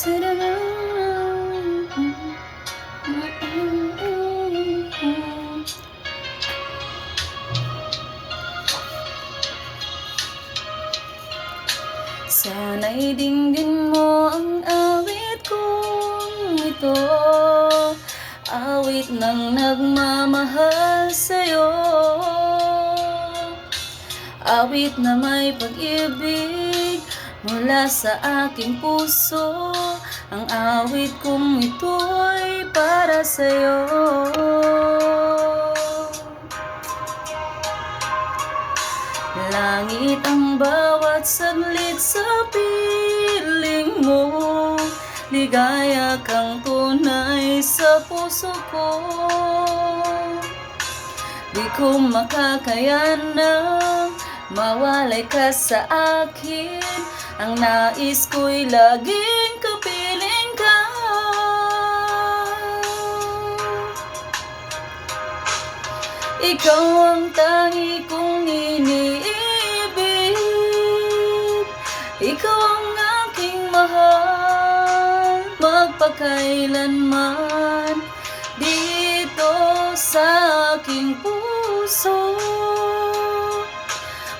Sana'y dinggin mo ang awit kong ito, awit ng nagmamahal sa'yo, awit na may pag-ibig mula sa aking puso. Ang awit kong ito'y para sa'yo. Langit ang bawat saglit sa piling mo, ligaya kang tunay sa puso ko. Di ko makakayanang mawalay ka sa akin, ang nais ko'y laging kapiling ka. Ikaw ang tangi kong iniibig, ikaw ang aking mahal, magpakailanman dito sa aking puso.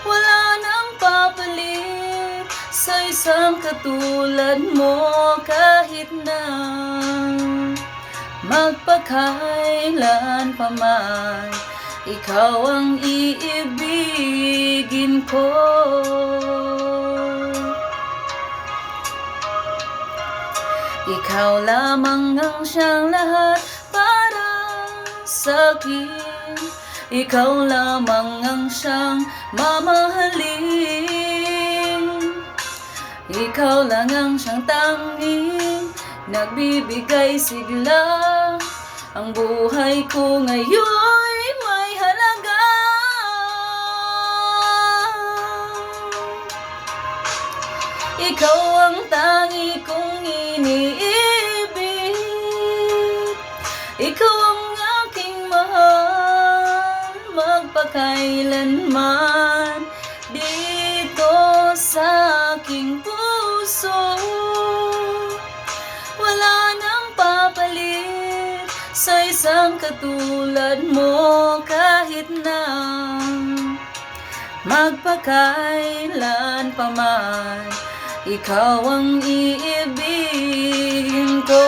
Wala nang papalit sa isang katulad mo, kahit na magpakailan pa man, ikaw ang iibigin ko. Ikaw lamang ang siyang lahat para sa'kin, ikaw lamang ang siyang mamahalin, ikaw lang ang siyang tanging nagbibigay sigla. Ang buhay ko ngayon may halaga. Ikaw ang tangi kong iniibig, ikaw ang aking mahal, magpakailanman dito sa aking puso. Wala nang papalit sa isang katulad mo, kahit na magpakailan pa man, ikaw ang iibigin ko.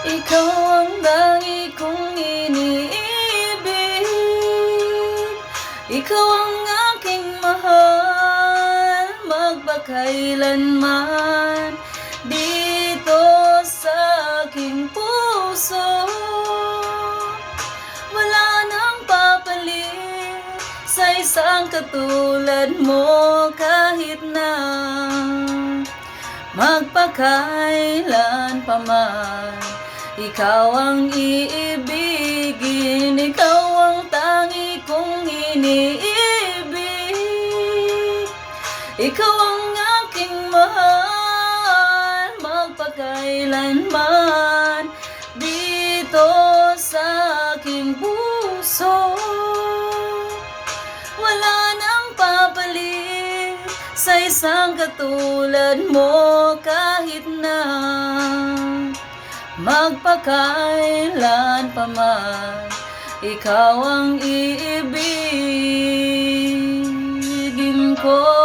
Ikaw ang tangi kong iniibig, ikaw ang aking mahal, magpakailanman dito sa aking puso. Wala nang papalit sa isang katulad mo, kahit na magpakailan pa man, ikaw ang iibigin, ikaw ang tangi kong iniibig, ikaw ang aking mahal, magpakailanman dito sa aking puso. Wala nang papalit sa isang katulad mo, kahit na magpakailan pa man, ikaw ang iibigin ko.